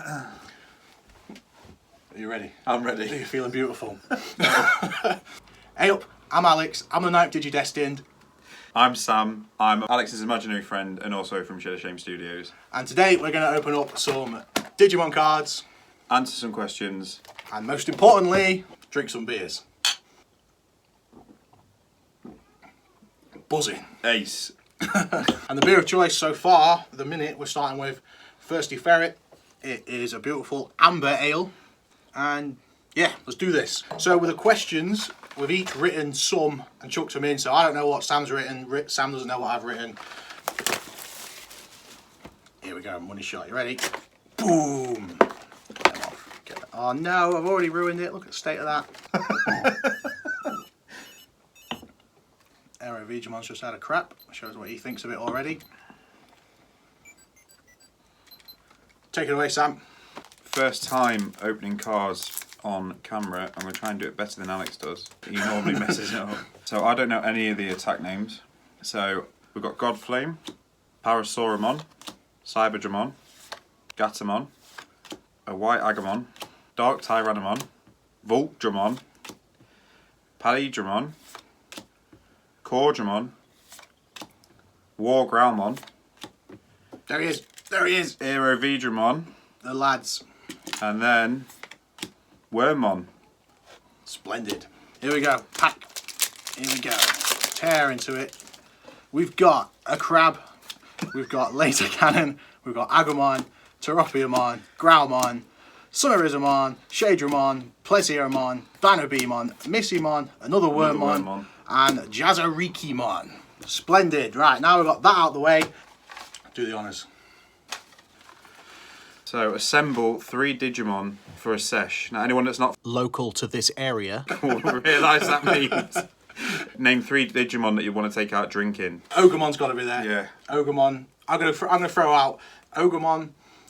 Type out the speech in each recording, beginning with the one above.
Are you ready? I'm ready. Are you feeling beautiful? Hey up, I'm Alex. I'm the Ninth Digi-Destined. I'm Sam. I'm Alex's imaginary friend and also from ShedOfShameStudios. And today we're going to open up some Digimon cards. Answer some questions. And most importantly, drink some beers. Buzzing. Ace. And the beer of choice so far, at the minute, we're starting with Thirsty Ferret. It is a beautiful amber ale. And yeah, let's do this. So with the questions, we've each written some and chucked them in. So I don't know what Sam's written. Sam doesn't know what I've written. Here we go, money shot. You ready? Boom. Get them off. Get them. Oh no, I've already ruined it. Look at the state of that. Eleventh's just had a crap. Shows what he thinks of it already. Take it away, Sam. First time opening cards on camera. I'm going to try and do it better than Alex does. He normally messes it up. So I don't know any of the attack names. So we've got Godflame, Parasauramon, Cyberdramon, Gatomon, a White Agamon, Dark Tyrannomon, Voltdramon, Palidramon, Cordramon, War Growlmon. There he is. There he is. Aerovedramon. The lads. And then Wormmon. Splendid. Here we go. Pack. Here we go. Tear into it. We've got a crab. We've got laser cannon. We've got Agumon, Teropiamon, Growlmon, Sunnerizamon, Shadramon, Plesiomon, Vanobemon, Missymon, another Wormmon, and Jazzarikimon. Splendid. Right, now we've got that out of the way. Do the honours. So assemble 3 Digimon for a sesh. Now anyone that's not Local to this area. will realise that means. Name 3 Digimon that you want to take out drinking. Ogumon's got to be there. Yeah. Ogumon. I'm gonna throw out Ogumon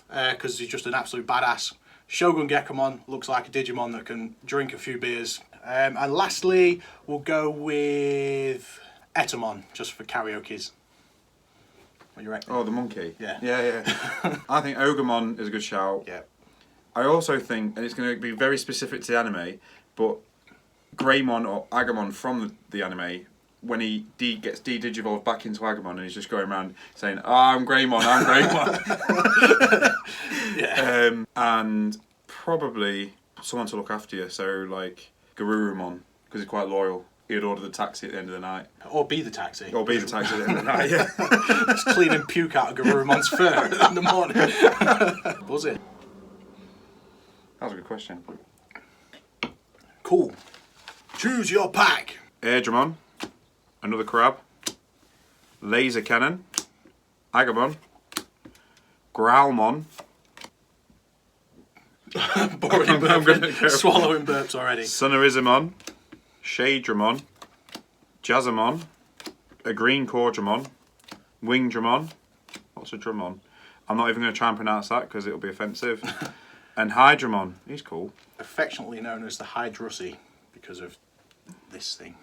because he's just an absolute badass. Shogun Gekomon looks like a Digimon that can drink a few beers. And lastly, we'll go with Etamon just for karaoke's. What do you reckon? Oh, the monkey. Yeah. Yeah. I think Ogumon is a good shout. Yeah. I also think, and it's going to be very specific to the anime, but Greymon or Agumon from the anime, when he gets de-digivolved back into Agumon and he's just going around saying, "Oh, I'm Greymon, I'm Greymon." Yeah. And probably someone to look after you, so like Garurumon, because he's quite loyal. He'd order the taxi at the end of the night. Or be the taxi. Or be the taxi at the end of the night, yeah. Just cleaning puke out of Garurumon's fur in the morning. Buzzing. That was a good question. Cool. Choose your pack. Airdramon, another crab, laser cannon, Agumon, Growlmon. Already I'm gonna go. swallowing burps already. Sunnerizamon, Shadramon, Jazzamon, a green Cordramon, Wingdramon. What's a Dramon? I'm not even going to try and pronounce that because it'll be offensive. And Hydramon, he's cool. Affectionately known as the Hydrussi because of this thing.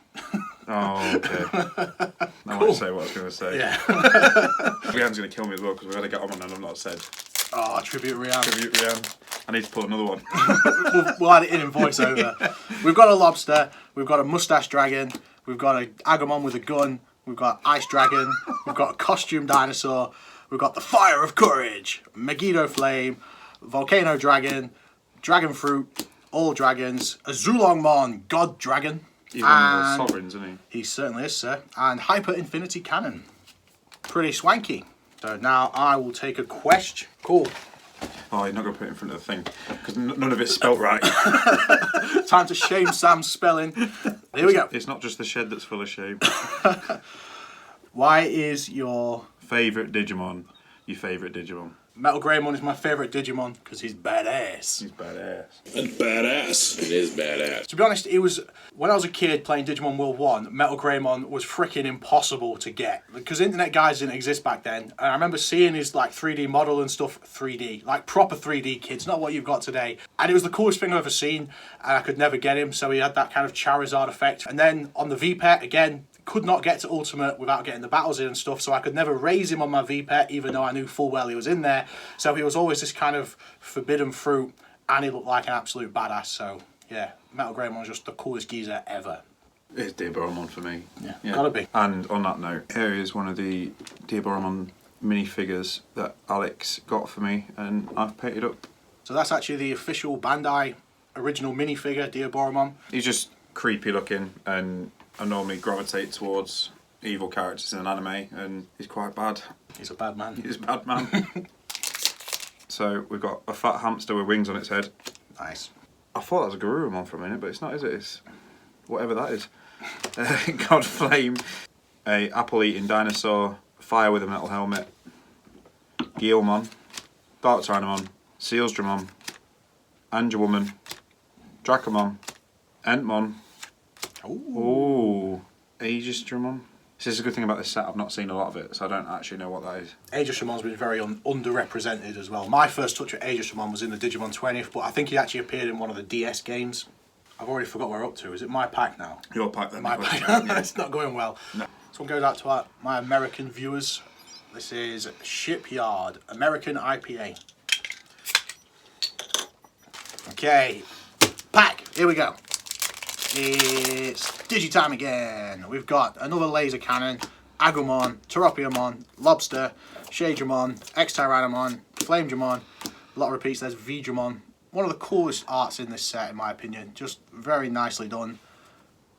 Oh, okay. I won't say what I was going to say. Yeah. Rianne's going to kill me as well because we've got to get on and I've not said. Oh, tribute Rianne. Tribute Rianne. I need to pull another one. we'll add it in voiceover. We've got a lobster, we've got a mustache dragon, we've got an Agumon with a gun, we've got ice dragon, we've got a costume dinosaur, we've got the fire of courage, Megiddo flame, volcano dragon, dragon fruit, all dragons, a Zulongmon god dragon. He's one of the sovereigns, isn't he? He certainly is, sir. And hyper infinity cannon. Pretty swanky. So now I will take a question. Cool. Oh, you're not going to put it in front of the thing because none of it's spelt right. Time to shame Sam's spelling. Here we go. It's not just the shed that's full of shame. Why is your Favourite Digimon your favourite Digimon? Metal Greymon is my favourite Digimon because he's badass. He's badass. That's badass. It is badass. To be honest, it was when I was a kid playing Digimon World 1, Metal Greymon was freaking impossible to get because internet guides didn't exist back then. And I remember seeing his like 3D model and stuff, 3D, like proper 3D kids, not what you've got today. And it was the coolest thing I've ever seen, and I could never get him, so he had that kind of Charizard effect. And then on the V-Pet, again, could not get to Ultimate without getting the battles in and stuff, so I could never raise him on my V-Pet, even though I knew full well he was in there. So he was always this kind of forbidden fruit, and he looked like an absolute badass. So yeah, MetalVegiemon was just the coolest geezer ever. It's Digi-Battle for me. Yeah, gotta be. And on that note, here is one of the Digi-Battle minifigures that Alex got for me, and I've painted up. So that's actually the official Bandai original minifigure, Digi-Battle. He's just creepy looking, and I normally gravitate towards evil characters in an anime, and he's quite bad. He's a bad man. He's a bad man. So we've got a fat hamster with wings on its head. Nice. I thought that was a Garurumon for a minute, but it's not, is it? It's whatever that is. God Flame, a apple-eating dinosaur, fire with a metal helmet, Guilmon, Dark Tynomon, Sealsdramon, Angelwoman, Dracomon, Entmon. Ooh, Aegisdramon. This is a good thing about this set, I've not seen a lot of it, so I don't actually know what that is. Aegisdramon's been very underrepresented as well. My first touch at Aegisdramon was in the Digimon 20th, but I think he actually appeared in one of the DS games. I've already forgot where we're up to. Is it my pack now? Your pack then. My pack. It's not going well. No. This one goes out to my American viewers. This is Shipyard American IPA. Okay, pack. Here we go. It's Digitime again. We've got another laser cannon, Agumon, Teropiamon, Lobster, Shadramon, X-Tyrannomon, Flamedramon. A lot of repeats. There's Veedramon. One of the coolest arts in this set, in my opinion. Just very nicely done.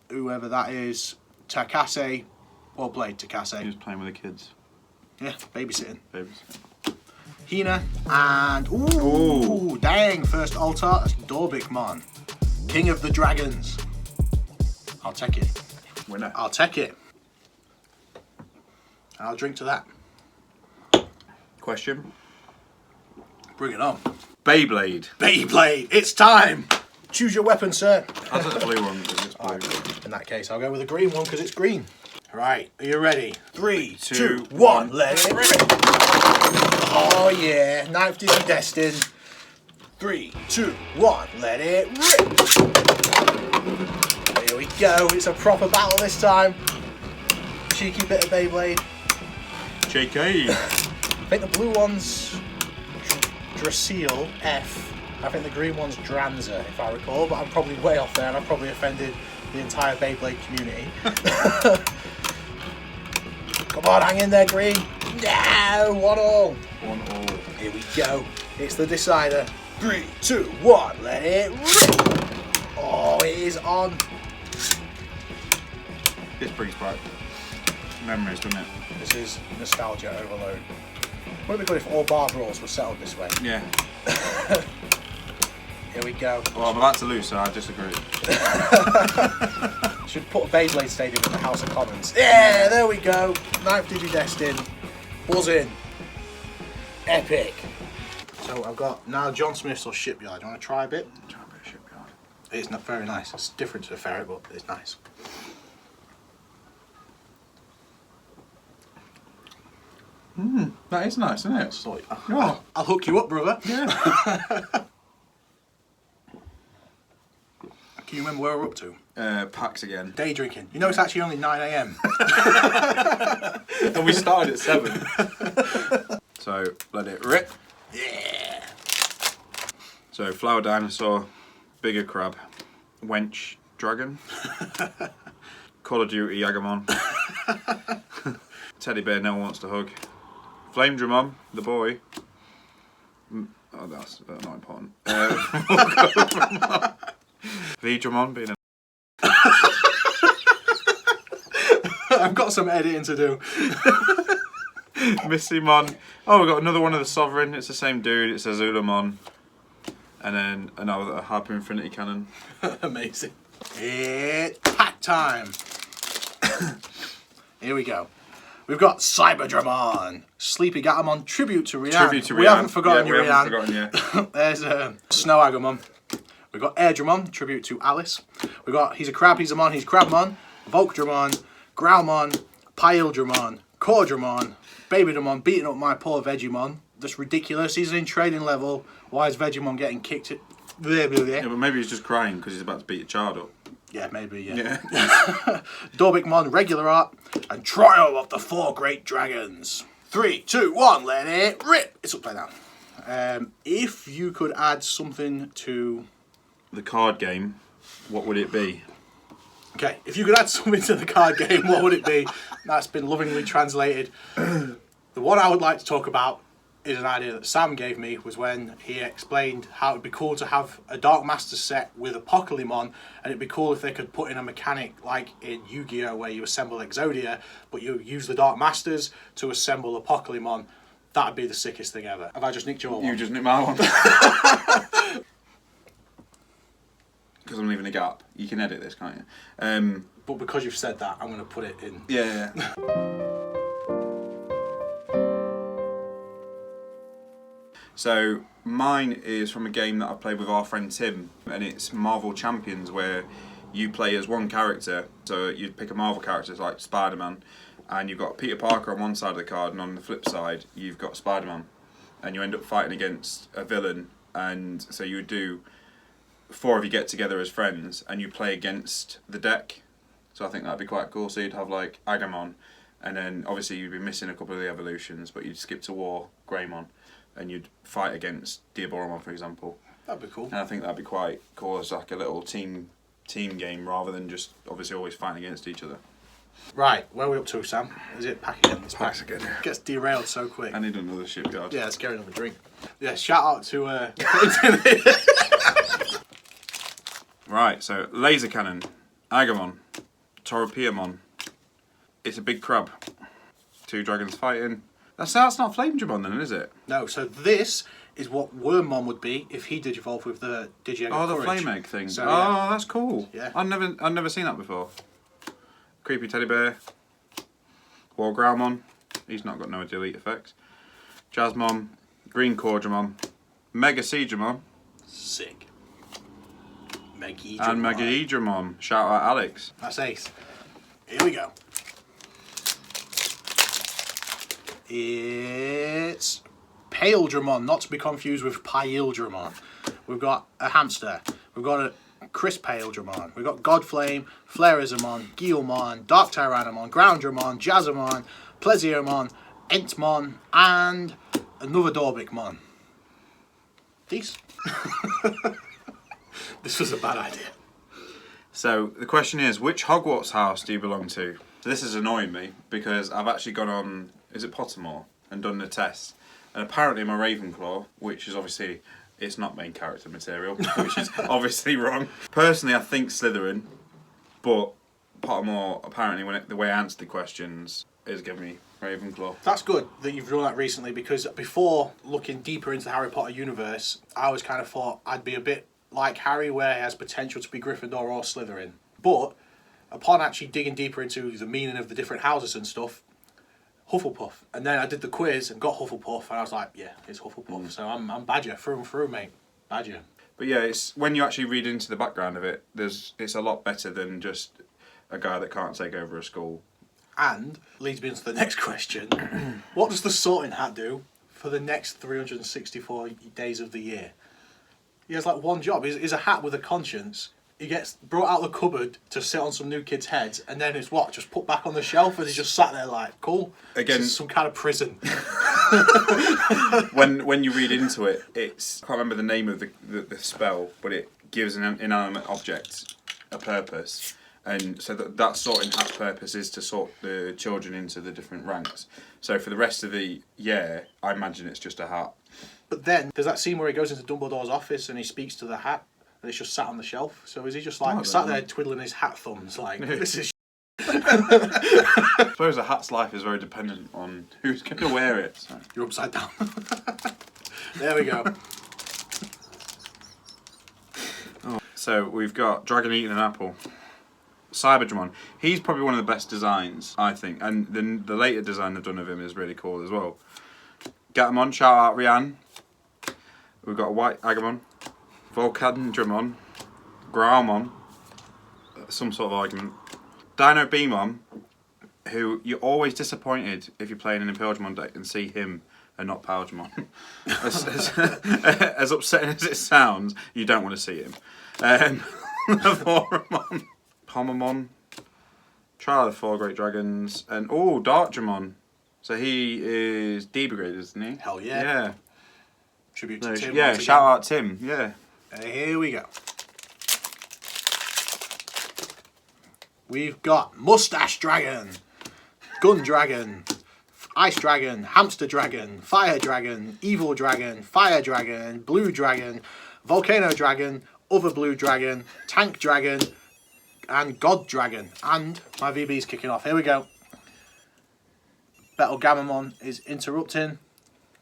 Whoever that is, Takase, or Blade Takase. He was playing with the kids. Yeah, babysitting. Babysitting. Hina and ooh, dang! First altar, that's Dorbikmon, King of the Dragons. I'll take it. Winner. I'll take it. I'll drink to that. Question. Bring it on. Beyblade. Beyblade, it's time. Choose your weapon, sir. I'll take the blue one because it's blue. In that case, I'll go with the green one because it's green. Right, are you ready? 3, 2, 2, 1, let it rip. Oh yeah, Ninth Digi Destined. 3, 2, 1, let it rip. Here we go, it's a proper battle this time. Cheeky bit of Beyblade. JK. I think the blue one's Drasil, F. I think the green one's Dranza, if I recall, but I'm probably way off there and I've probably offended the entire Beyblade community. Come on, hang in there, green. No, 1-1. 1-1. Here we go. It's the decider. 3, 2, 1, let it rip. Oh, it is on. This brings back memories, doesn't it? This is nostalgia overload. Wouldn't it be good if all bar brawls were settled this way? Yeah. Here we go. Well, I'm about to lose, so I disagree. Should put a Beyblade Stadium in the House of Commons. Yeah, there we go. Ninth Digi Destined. Buzzing. Epic. So I've got now John Smith's or Shipyard. Do you want to try a bit? Try a bit of Shipyard. It's not very nice. It's different to the ferret, but it's nice. That is nice, isn't it? So, Yeah. I'll hook you up, brother. Yeah. Can you remember where we're up to? Packs again. Day drinking. You know it's actually only 9 AM. And we started at 7. So, let it rip. Yeah. So, Flower Dinosaur, Bigger Crab, Wench Dragon, Call of Duty Agumon, Teddy Bear No One Wants to Hug, Flamedramon, the boy. Oh, that's not important. Veedramon being a... I've got some editing to do. Missymon. Oh, we've got another one of the Sovereign. It's the same dude. It's a Zulamon. And then another Hyper Infinity Cannon. Amazing. It's pack time. Here we go. We've got Cyberdramon, Sleepy Gatomon, tribute to Rian. Tribute to Rian. We haven't forgotten you, we Rian. haven't forgotten you. There's Snow Agumon. We've got Airdramon, tribute to Alice. We've got He's a Crab, He's a Mon, He's Crabmon, Volkdramon, Growlmon, Pyledramon, Cordramon, Babydramon beating up my poor Vegiemon. That's ridiculous. He's in trading level. Why is Vegiemon getting kicked? Yeah, but maybe he's just crying because he's about to beat a child up. Yeah, maybe, yeah. Yeah. Dorbikmon, regular art, and Trial of the Four Great Dragons. 3, 2, 1, let it rip! It's upside down. If you could add something to... The card game, what would it be? Okay, if you could add something to the card game, what would it be? That's been lovingly translated. The one I would like to talk about is an idea that Sam gave me, was when he explained how it'd be cool to have a Dark Master set with Apocalypse, and it'd be cool if they could put in a mechanic like in Yu-Gi-Oh! Where you assemble Exodia, but you use the Dark Masters to assemble Apocalypse. That'd be the sickest thing ever. Have I just nicked your one? You just nicked my one. Because I'm leaving a gap. You can edit this, can't you? But because you've said that, I'm going to put it in. Yeah. So mine is from a game that I played with our friend Tim, and it's Marvel Champions, where you play as one character. So you'd pick a Marvel character like Spider-Man, and you've got Peter Parker on one side of the card, and on the flip side you've got Spider-Man, and you end up fighting against a villain. And so you would do 4 of you get together as friends, and you play against the deck. So I think that'd be quite cool. So you'd have like Agamon, and then obviously you'd be missing a couple of the evolutions, but you'd skip to War, Greymon, and you'd fight against Diaboromon, for example. That'd be cool. And I think that'd be quite cool as like a little team game, rather than just obviously always fighting against each other. Right, where are we up to, Sam? Is it packing in? It's Packs again. Gets derailed so quick. I need another shipyard. Yeah, let's get another drink. Yeah, shout out to Right, so laser cannon, Agamon, Torapiamon. It's a big crab. 2 dragons fighting. That's not Flamedramon then, is it? No, so this is what Wormmon would be if he digivolved with the Digi-Egg. Oh, the Courage. flame egg thing. So, oh, yeah. That's cool. Yeah. I've never seen that before. Creepy teddy bear. Wargroundmon. He's not got no delete effects. Jasmon. Green Cordramon. Mega Seedramon. Sick. And Mega Edramon. Shout out Alex. That's ace. Here we go. It's Paildramon, not to be confused with Pyildramon. We've got a hamster. We've got a Crisp Paildramon. We've got Godflame, Flarizamon, Guilmon, Dark Tyrannomon, Groundramon, Jazzamon, Plesiomon, Entmon, and another Dorbikmon. These? This was a bad idea. So the question is, which Hogwarts house do you belong to? So this is annoying me because I've actually gone on, is it Pottermore, and done the test. And apparently I'm a Ravenclaw, which is obviously, it's not main character material, which is obviously wrong. Personally, I think Slytherin, but Pottermore, apparently, the way I answered the questions, is giving me Ravenclaw. That's good that you've done that recently, because before looking deeper into the Harry Potter universe, I always kind of thought I'd be a bit like Harry, where he has potential to be Gryffindor or Slytherin. But upon actually digging deeper into the meaning of the different houses and stuff, Hufflepuff. And then I did the quiz and got Hufflepuff, and I was like, yeah, it's Hufflepuff. So I'm Badger through and through, mate. Badger. But yeah, it's when you actually read into the background of it, it's a lot better than just a guy that can't take over a school. And leads me into the next question. What does the Sorting Hat do for the next 364 days of the year? He has like one job. He's a hat with a conscience. He gets brought out of the cupboard to sit on some new kids' heads, and then it's what? Just put back on the shelf, and he's just sat there like, cool. Again, this is some kind of prison. when you read into it, I can't remember the name of the spell, but it gives an inanimate object a purpose. And so that Sorting Hat's purpose is to sort the children into the different ranks. So for the rest of the year, I imagine it's just a hat. But then there's that scene where he goes into Dumbledore's office and he speaks to the hat, and it's just sat on the shelf. So is he just like sat there twiddling his hat thumbs like, this is I suppose a hat's life is very dependent on who's going to wear it. So. You're upside down. There we go. So we've got Dragon eating an apple. Cyberdramon. He's probably one of the best designs, I think. And the later design they've done of him is really cool as well. Gatamon, shout out Rianne. We've got a white Agamon. Volcandramon. Growlmon. Some sort of argument. Dino Beamon, who you're always disappointed if you're playing an Impelgemon deck and see him and not Palgemon. As upsetting as it sounds, you don't want to see him. Voromon. Pomamon, Trial of the Four Great Dragons, and oh, Digimon. So he is D-Brigade, isn't he? Hell yeah. Yeah. Tribute to No, Tim. yeah, once shout again. out Tim, yeah. Here we go. We've got Mustache Dragon, Gun Dragon, Ice Dragon, Hamster Dragon, Fire Dragon, Evil Dragon, Fire Dragon, Blue Dragon, Volcano Dragon, Other Blue Dragon, Tank Dragon, and God Dragon. And my VB's kicking off. Here we go. MetalVegiemon is interrupting.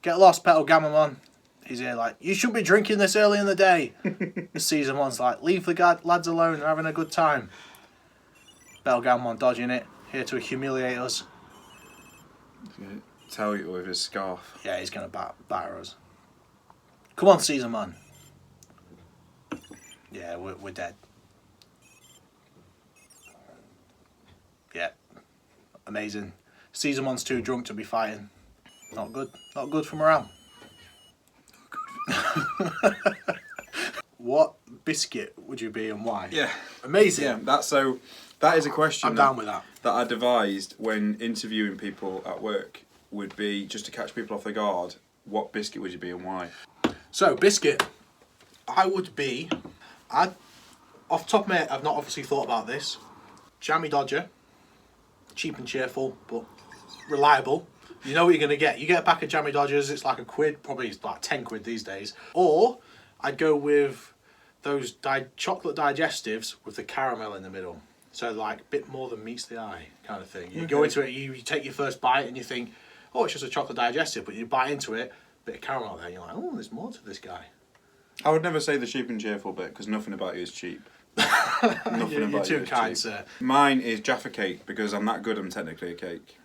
Get lost, MetalVegiemon. He's here like, you shouldn't be drinking this early in the day. The season one's like, leave the lads alone, they're having a good time. MetalVegiemon dodging it, here to humiliate us. He's gonna tell you with his scarf. Yeah, he's going to batter us. Come on, Season Man. Yeah, we're dead. Yeah. Amazing. Season 1's too drunk to be fighting. Not good. Not good for morale. What biscuit would you be and why? Yeah. Amazing. Yeah, that is a question I'm down with that. That I devised when interviewing people at work would be, just to catch people off their guard, what biscuit would you be and why? So, biscuit, I would be, off the top of my head, I've not obviously thought about this. Jammy Dodger, cheap and cheerful, but reliable. You know what you're going to get. You get a pack of Jammy Dodgers, it's like £1, probably it's like 10 quid these days. Or, I'd go with those chocolate digestives with the caramel in the middle. So like a bit more than meets the eye kind of thing. You go into it, you take your first bite and you think, oh, it's just a chocolate digestive, but you bite into it, bit of caramel there, and you're like, oh, there's more to this guy. I would never say the cheap and cheerful bit, because nothing about you is cheap. You're too kind, sir. Mine is Jaffa Cake, because I'm that good, I'm technically a cake.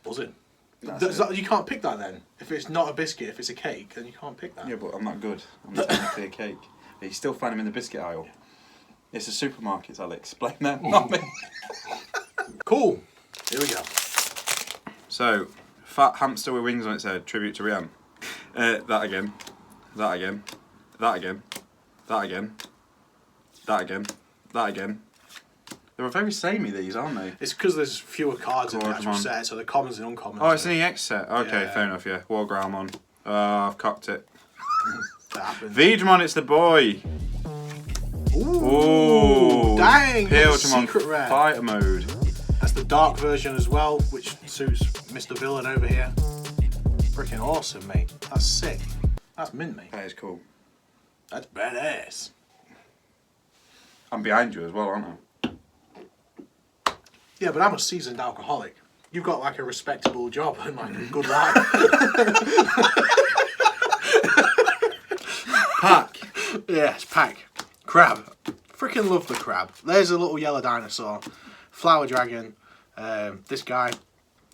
Buzzing. That's it. You can't pick that then. If it's not a biscuit, if it's a cake, then you can't pick that. Yeah, but I'm not good. I'm technically a cake. You still find them in the biscuit aisle. It's the supermarkets, I'll explain that. Not me. Cool. Here we go. So, fat hamster with wings on its head, tribute to Rihanna. That again. That again. That again. That again. That again. That again. They're very samey, these, aren't they? It's because there's fewer cards in the actual Come on. set, so the commons and uncommons. Oh, it's an EX set. Okay, Yeah. fair enough, yeah. War Grammon. I've cocked it. That happens. Vegemon, it's the boy. Ooh. Dang. Pildramon Secret rare. fighter mode. That's the dark version as well, which suits Mr. Villain over here. Freaking awesome, mate. That's sick. That's mint, mate. That is cool. That's badass. I'm behind you as well, aren't I? Yeah, but I'm a seasoned alcoholic. You've got like a respectable job and like a good life. Pack. Yes, pack. Crab. Freaking love the crab. There's a little yellow dinosaur. Flower dragon. This guy.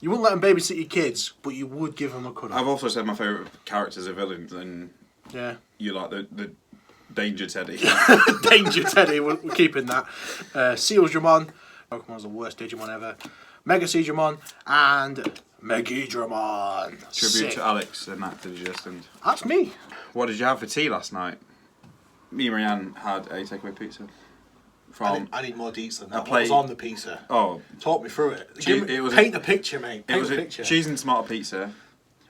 You wouldn't let him babysit your kids, but you would give them a cuddle. I've also said my favourite characters are villains, and Yeah. you like the Danger Teddy. Danger Teddy, we're keeping that. Sealdramon. Pokemon's the worst Digimon ever. Mega Seedramon and Megidramon. Tribute Sick. to Alex and that Digestant. That's me. What did you have for tea last night? Me and Marianne had a takeaway pizza. I need more deets than that. What plate- was on the pizza? Oh, Talk me through it. It was Paint the picture, mate. it Paint was the a picture. cheese and tomato pizza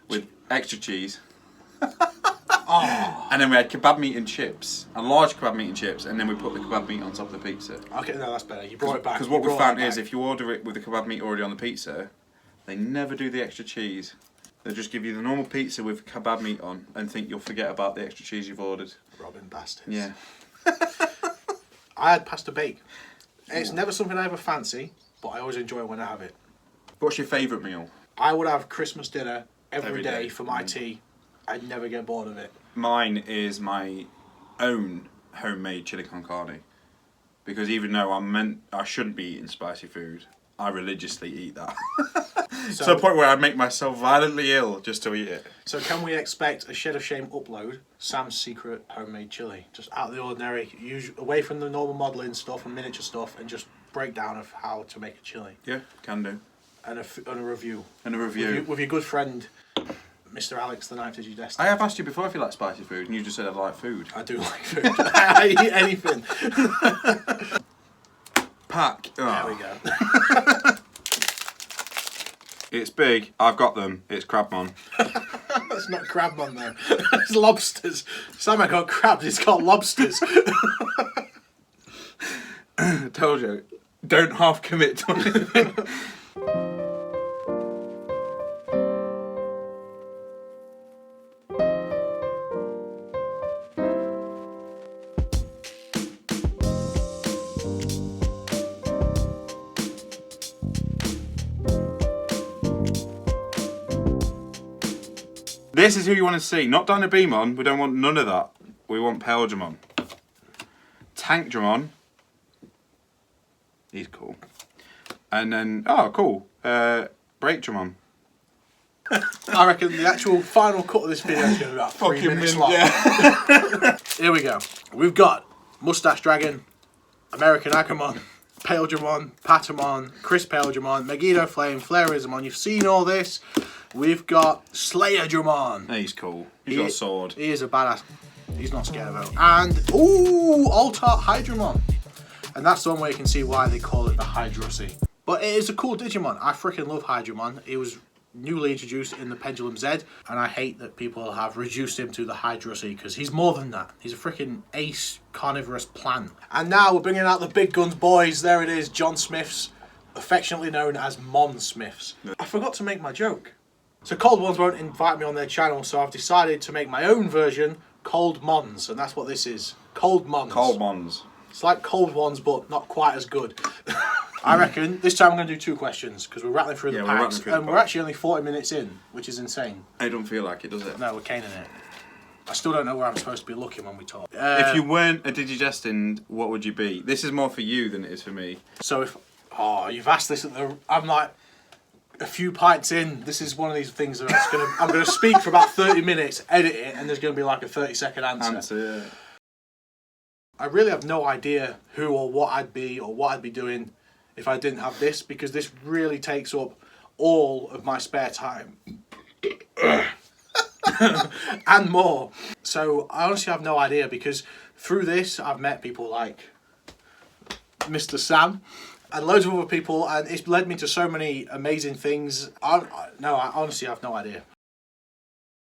with extra cheese. Oh. And then we had kebab meat and chips, a large kebab meat and chips, and then we put the kebab meat on top of the pizza. Okay, no, that's better. You brought it back. Because what You we brought found it is back. if you order it with the kebab meat already on the pizza, they never do the extra cheese. They just give you the normal pizza with kebab meat on and think you'll forget about the extra cheese you've ordered. Robbing bastards. Yeah. I had pasta bake. It's never something I ever fancy, but I always enjoy when I have it. What's your favourite meal? I would have Christmas dinner every Every day day. for my tea. I'd never get bored of it. Mine is my own homemade chili con carne. Because even though I shouldn't be eating spicy food, I religiously eat that. To the point where I make myself violently ill just to eat it. So can we expect a Shed of Shame upload? Sam's secret homemade chili, just out of the ordinary, away from the normal modelling stuff and miniature stuff, and just breakdown of how to make a chili Yeah, can do. and a review. And a review. With your good friend, Mr. Alex, the Ninth Digi-Battle. I have asked you before if you like spicy food, and you just said I like food. I do like food. I eat anything. Pack. There Oh. we go. It's big. I've got them. It's Crabmon. That's not Crabmon though. It's lobsters. Sam, I got crabs. It's got lobsters. I told you. Don't half commit to anything. This is who you want to see. Not Dynabemon. We don't want none of that. We want Paildramon. Tankdramon. He's cool. And then, oh, cool. Breakdramon. I reckon the actual final cut of this video is going to be about 3 minutes long. Yeah. Here we go. We've got Mustache Dragon, American Agumon, Paildramon, Patamon, Chris Paildramon, Megiddo Flame, Flairismon. You've seen all this. We've got Slayerdramon. He's cool. He's got a sword. He is a badass. He's not scared of it. And, ooh, Alt-Art Hydramon. And that's the one where you can see why they call it the Hydrosy. But it is a cool Digimon. I freaking love Hydramon. He was newly introduced in the Pendulum Z, and I hate that people have reduced him to the Hydrosy, because he's more than that. He's a freaking ace carnivorous plant. And now we're bringing out the big guns, boys. There it is, John Smiths, affectionately known as Mons Smiths. I forgot to make my joke. So Cold Ones won't invite me on their channel, so I've decided to make my own version, Cold Mons, and that's what this is. Cold Mons. Cold Mons. It's like Cold Ones, but not quite as good. I reckon this time I'm going to do 2 questions, because we're rattling through the packs, and we're actually only 40 minutes in, which is insane. It don't feel like it, does it? No, we're caning it. I still don't know where I'm supposed to be looking when we talk. If you weren't a Digidestined, what would you be? This is more for you than it is for me. So if... Oh, you've asked this at the... I'm like... A few pints in, this is one of these things that I'm going to speak for about 30 minutes, edit it, and there's going to be like a 30-second answer. Yeah. I really have no idea who or what I'd be doing if I didn't have this, because this really takes up all of my spare time. And more. So I honestly have no idea, because through this I've met people like Mr. Sam and loads of other people, and it's led me to so many amazing things. I honestly have no idea.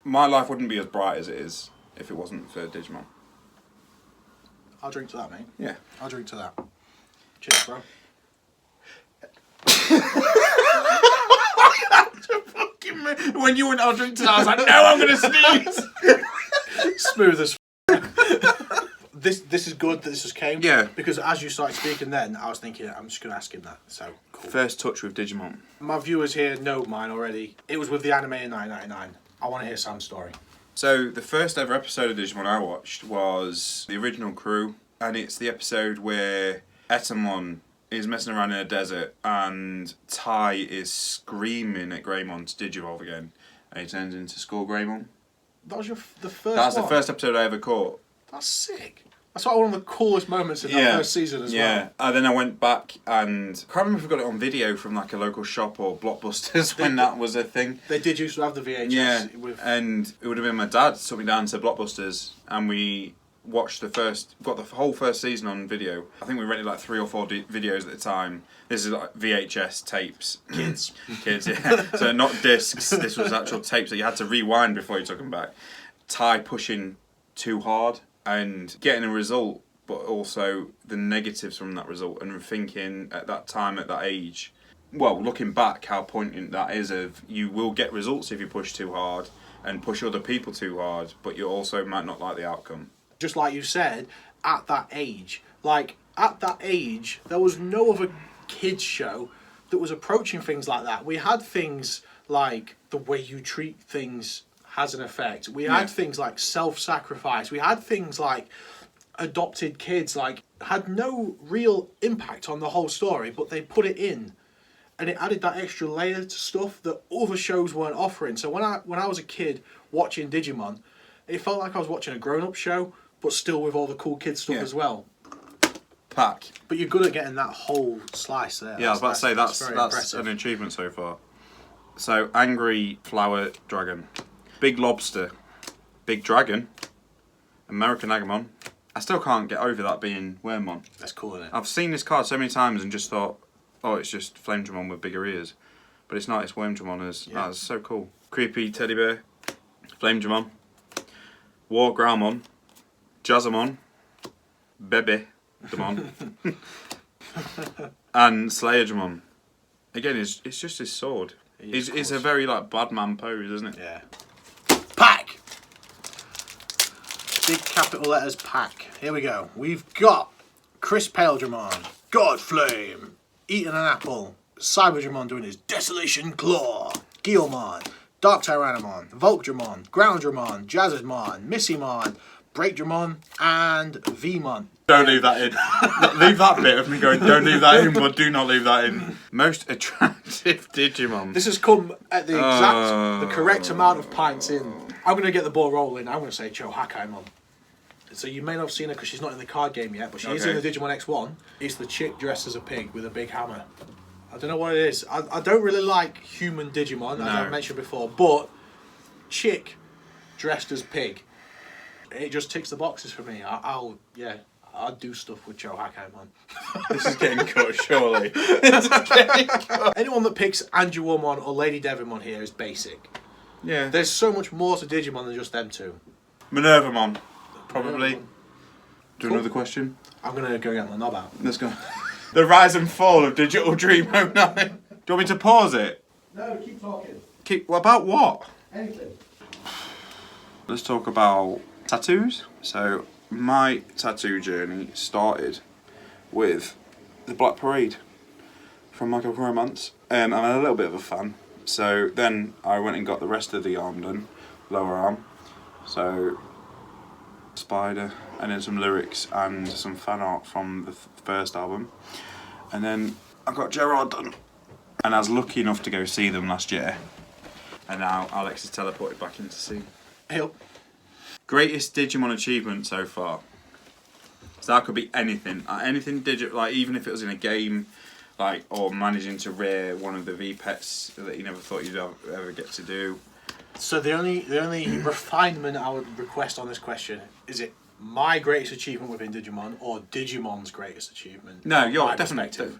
My life wouldn't be as bright as it is if it wasn't for Digimon. I'll drink to that, mate. Yeah. I'll drink to that. Cheers, bro. When you went, I'll drink to that, I was like, no, I'm going to sneeze. Smooth as This is good that this just came. Yeah. Because as you started speaking then, I was thinking, I'm just going to ask him that. So, cool. First touch with Digimon. My viewers here know mine already. It was with the anime in 1999. I want to hear Sam's story. So, the first ever episode of Digimon I watched was the original crew, and it's the episode where Etamon is messing around in a desert, and Tai is screaming at Greymon to Digivolve again, and he turns into Skull Greymon. That was the first That's one? the first episode I ever caught. That's sick. That's like one of the coolest moments in that first season as well. Yeah, and then I went back and I can't remember if we got it on video from like a local shop or Blockbusters when that was a thing. They did used to have the VHS. Yeah, with... and it would have been my dad took me down to Blockbusters and we watched got the whole first season on video. I think we rented like 3 or 4 videos at the time. This is like VHS tapes. Kids, yeah. So not discs, this was actual tapes that you had to rewind before you took them back. Tai pushing too hard and getting a result, but also the negatives from that result, and thinking at that time, at that age, well, looking back, how poignant that is of you will get results if you push too hard and push other people too hard, but you also might not like the outcome. Just like you said, at that age, there was no other kids show that was approaching things like that. We had things like the way you treat things has an effect. We had things like self-sacrifice. We had things like adopted kids, like had no real impact on the whole story, but they put it in, and it added that extra layer to stuff that other shows weren't offering. So when I was a kid watching Digimon, it felt like I was watching a grown-up show, but still with all the cool kid stuff as well. Pack. But you're good at getting that whole slice there. Yeah, I was about to say that's impressive. an achievement so far. So Angry Flower Dragon, Big Lobster, Big Dragon, American Agumon, I still can't get over that being Wormmon. That's cool, isn't it? I've seen this card so many times and just thought, oh, it's just Flamedramon with bigger ears. But it's not, it's Wormdramon. That's so cool. Creepy Teddy Bear, Flamedramon, War Growlmon, Jazzamon, Bebe Demon, and Slayerdramon. Again, it's just his sword. It's a very like Badman pose, isn't it? Yeah. Pack! Big capital letters pack. Here we go. We've got Chris Paledramon, Godflame, eating an apple, Cyberdramon doing his Desolation Claw, Guilmon, Dark Tyrannomon, Volkdramon, Grounddramon, Jazzardmon, Missymon, Breakdramon, and Vmon. Don't leave that in. Leave that bit of me going, don't leave that in, but do not leave that in. Most attractive Digimon. This has come at the the correct amount of pints in. I'm going to get the ball rolling. I'm going to say Chohakaimon. So you may not have seen her because she's not in the card game yet, but she is in the Digimon X1. It's the chick dressed as a pig with a big hammer. I don't know what it is. I don't really like human Digimon, as I mentioned before, but chick dressed as pig. It just ticks the boxes for me. I'll do stuff with Chohakaimon. This is getting cut, surely. Anyone that picks Anduomon or Lady Devimon here is basic. Yeah. There's so much more to Digimon than just them two. Minervamon, probably. Minervamon. Do another question? I'm going to go get my knob out. Let's go. The rise and fall of Digital Dream 09. Do you want me to pause it? No, keep talking. About what? Anything. Let's talk about tattoos. So, my tattoo journey started with the Black Parade from My Chemical Romance. I'm a little bit of a fan. So then I went and got the rest of the arm done, lower arm. So, spider, and then some lyrics and some fan art from the first album. And then I got Gerard done. And I was lucky enough to go see them last year. And now Alex is teleported back in to see. Hey up. Greatest Digimon achievement so far. So that could be anything. Anything digital, like even if it was in a game, like, or managing to rear one of the V-Pets that you never thought you'd ever get to do. So the only refinement I would request on this question is it my greatest achievement within Digimon or Digimon's greatest achievement? No, you're definitely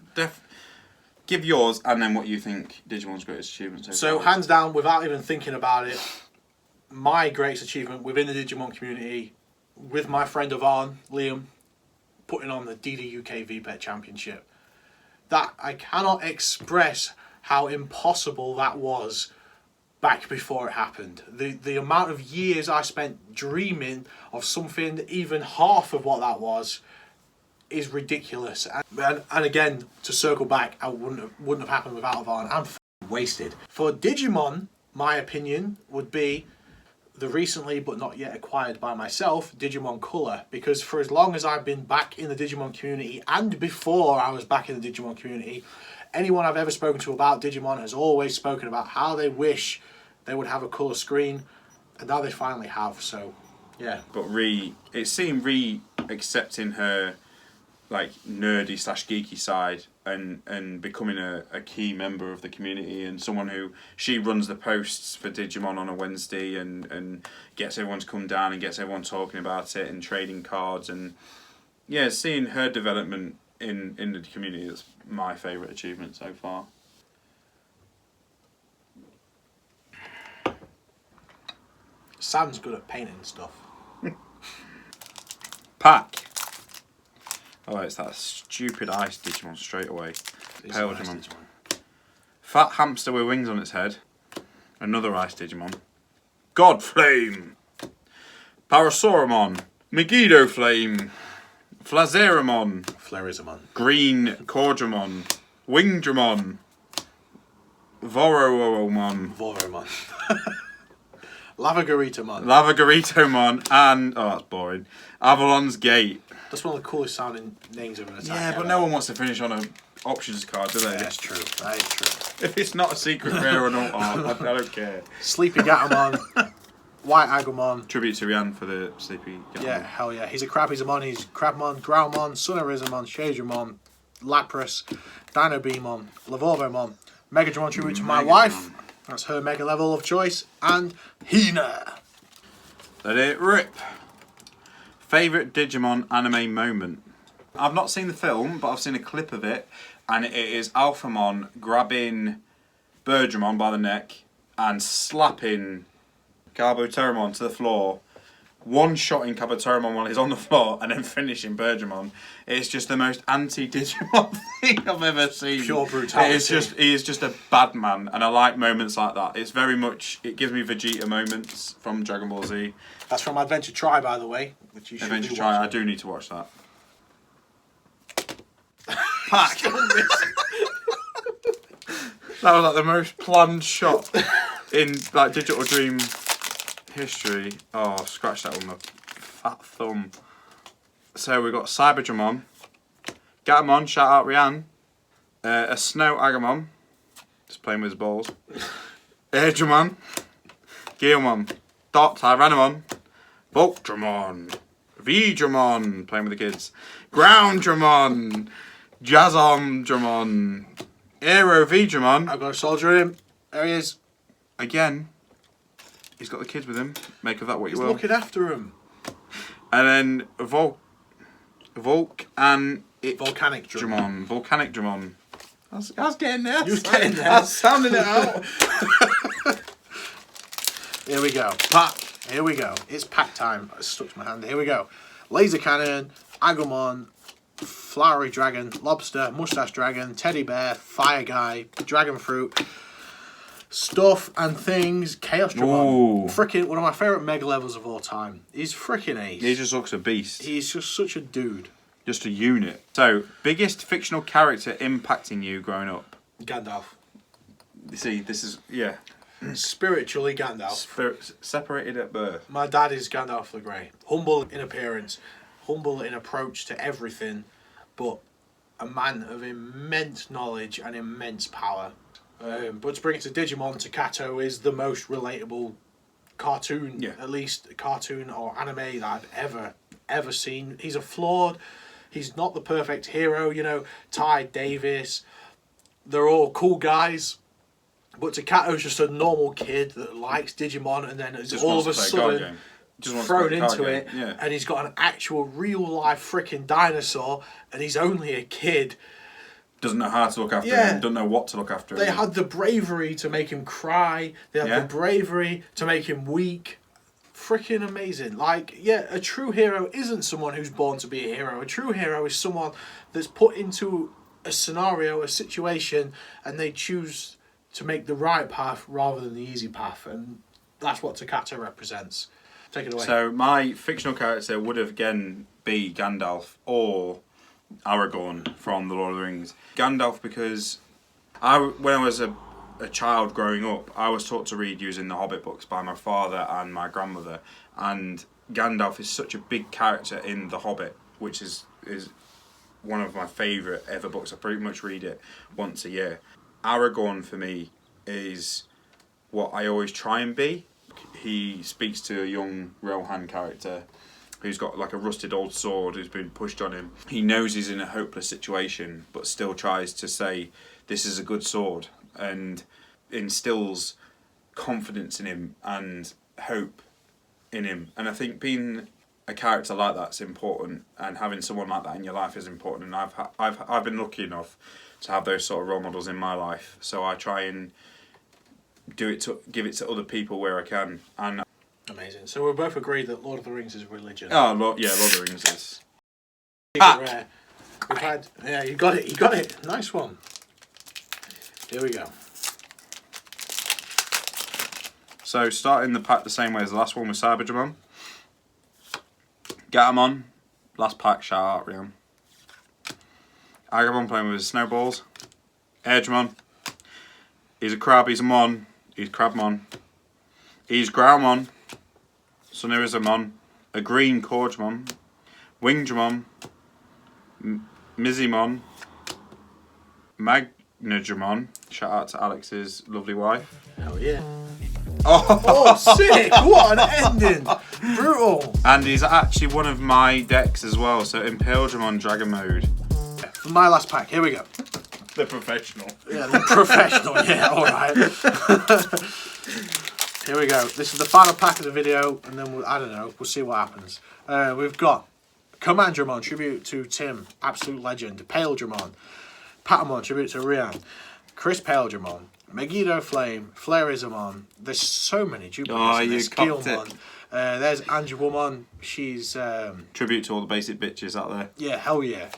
give yours and then what you think Digimon's greatest achievement. So hands down, without even thinking about it, my greatest achievement within the Digimon community, with my friend Yvonne, Liam, putting on the DD UK VPET Championship. That I cannot express how impossible that was back before it happened. The amount of years I spent dreaming of something even half of what that was is ridiculous. And again, to circle back, I wouldn't have happened without Yvonne. I'm wasted. For Digimon, my opinion would be the recently but not yet acquired by myself Digimon Colour, because for as long as I've been back in the Digimon community and before I was back in the Digimon community, anyone I've ever spoken to about Digimon has always spoken about how they wish they would have a colour screen, and now they finally have. So yeah, but it seemed accepting her like nerdy / geeky side and becoming a key member of the community and someone who she runs the posts for Digimon on a Wednesday and gets everyone to come down and gets everyone talking about it and trading cards, and yeah, seeing her development in the community is my favourite achievement so far. Sam's good at painting stuff. Pack. Oh, it's that stupid ice Digimon straight away. Pale Digimon. Fat hamster with wings on its head. Another ice Digimon. Godflame. Parasauramon. Megiddo Flame. Flazeramon. Flarizamon. Green Cordramon. Wingdramon. Voromon. Voromon. Lavagaritomon. Lavagaritomon. And, oh, that's boring. Avalon's Gate. That's one of the coolest sounding names of an attack. Yeah, but no one wants to finish on a options card, do they? That's true. That is true. If it's not a secret rare or not, I don't care. Sleepy Gatomon. White Agumon. Tribute to Rian for the Sleepy Gatomon. Yeah, hell yeah. He's a Crabbyzamon, he's Crabmon, Growlmon, Sunarizamon, Shadramon, Lapras, Dinobeamon, Lavorvomon, Megadramon tribute to my wife. That's her mega level of choice. And Hina. Let it rip. Favourite Digimon anime moment? I've not seen the film, but I've seen a clip of it, and it is Alphamon grabbing Birdramon by the neck and slapping Carboteramon to the floor, one-shotting Carboteramon while he's on the floor, and then finishing Birdramon. It's just the most anti-Digimon thing I've ever seen. Pure brutality. He is just a bad man, and I like moments like that. It's very much, it gives me Vegeta moments from Dragon Ball Z. That's from Adventure Try, by the way. Which you should Adventure be Try, watching. I do need to watch that. Pack. That was like the most planned shot in like Digital Dream history. Oh, I've scratched that with my fat thumb. So we've got Cyberdramon, Gatomon, shout out Rianne, a Snow Agamon, just playing with his balls, Airdramon, Geomon, Dot Tyrannomon, Voltramon, V-Dramon, playing with the kids, Grounddramon, Jazzomdramon, Aero V-Dramon. I've got a soldier in him. There he is. Again, he's got the kids with him. Make of that what you He's will. looking after him. And then Volcanic Dramon. Volcanic Dramon. I was getting there. You was getting there. I was sounding it out. Here we go. Pack. Here we go. It's pack time. I stuck to my hand. Here we go. Laser Cannon, Agumon, Flowery Dragon, Lobster, Mustache Dragon, Teddy Bear, Fire Guy, Dragon Fruit, Stuff and Things, Chaos Dramon. Freaking one of my favourite mega levels of all time. He's freaking ace. He just looks a beast. He's just such a dude. Just a unit. So, biggest fictional character impacting you growing up? Gandalf. You see, this is, yeah. Spiritually Gandalf. Separated at birth. My dad is Gandalf the Grey. Humble in appearance, humble in approach to everything, but a man of immense knowledge and immense power. But to bring it to Digimon, Takato is the most relatable cartoon, at least cartoon or anime that I've ever seen. He's he's not the perfect hero, you know, Ty Davis, they're all cool guys. But Takato's just a normal kid that likes Digimon and then is all of a sudden thrown into it. Yeah. And he's got an actual real life freaking dinosaur and he's only a kid. Doesn't know how to look after him, doesn't know what to look after him. They had the bravery to make him cry. They had the bravery to make him weak. Freaking amazing. Like, yeah, a true hero isn't someone who's born to be a hero. A true hero is someone that's put into a scenario, a situation, and they choose to make the right path rather than the easy path, and that's what Takato represents. Take it away. So my fictional character would have again be Gandalf or Aragorn from The Lord of the Rings. Gandalf because when I was a child growing up, I was taught to read using the Hobbit books by my father and my grandmother, and Gandalf is such a big character in The Hobbit, which is one of my favourite ever books. I pretty much read it once a year. Aragorn for me is what I always try and be. He speaks to a young Rohan character who's got like a rusted old sword who's been pushed on him. He knows he's in a hopeless situation but still tries to say this is a good sword and instills confidence in him and hope in him. And I think being a character like that's important, and having someone like that in your life is important, and I've been lucky enough to have those sort of role models in my life, so I try and give it to other people where I can. And amazing. So we're both agreed that Lord of the Rings is religion. Oh, Lord of the Rings is. Rare. We've had, yeah, you got it. Nice one. Here we go. So starting the pack the same way as the last one with Cyberdramon. Gatomon, last pack, shout out Rian. Agumon playing with his snowballs. Airdramon. He's a crab, he's a mon, he's Crabmon. He's Growlmon. Sonurizamon. A green Corgemon. Wingdramon. Mizimon. Magnadramon. Shout out to Alex's lovely wife. Hell yeah. Oh, sick! What an ending! Brutal! And he's actually one of my decks as well, so Impaledramon Dragon Mode. For my last pack, here we go. The professional. Yeah, the professional, yeah, alright. Here we go. This is the final pack of the video, and then I don't know. We'll see what happens. We've got Commandramon, tribute to Tim, absolute legend. Paledramon, Patamon, tribute to Rian. Chris Paledramon, Megiddo Flame, Flairizamon. There's so many duplicates in this. Gilmon. There's Angelwomon. She's tribute to all the basic bitches out there. Yeah, hell yeah.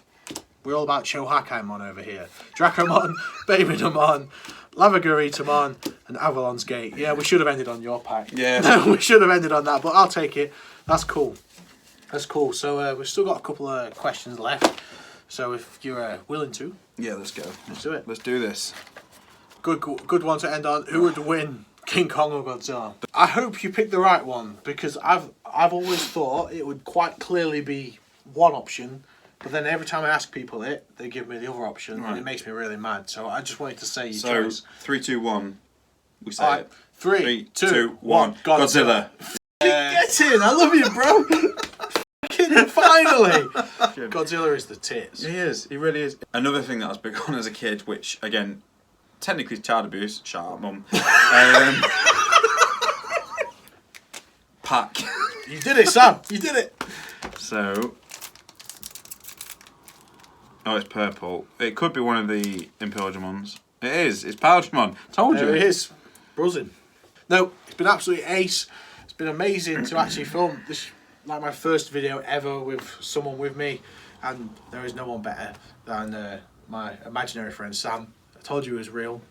We're all about Chohakaimon over here. Dracomon, Babydamon, Lavaguritamon, and Avalon's Gate. Yeah, we should have ended on your pack. Yeah. No, we should have ended on that, but I'll take it. That's cool. That's cool. So we've still got a couple of questions left. So if you're willing to. Yeah, let's go. Let's do it. Let's do this. Good one to end on. Who would win, King Kong or Godzilla? I hope you picked the right one, because I've always thought it would quite clearly be one option. But then every time I ask people it, they give me the other option, and it makes me really mad. So I just wanted to say you chose. 3, 2, 1. We say right, it. 3, 2, 1. Godzilla. Get in! I love you, bro. Finally. Godzilla is the tits. He is. He really is. Another thing that I was big on as a kid, which again, technically child abuse. Shut up, mum. Pack. You did it, Sam. You did it. So. Oh, it's purple. It could be one of the Impelgemons. It is. It's Paledramon. Told you. There it is. Buzzing. No, it's been absolutely ace. It's been amazing to actually film this, like my first video ever with someone with me, and there is no one better than my imaginary friend Sam. I told you it was real.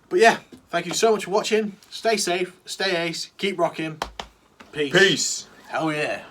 But yeah, thank you so much for watching. Stay safe, stay ace, keep rocking. Peace. Peace. Hell yeah.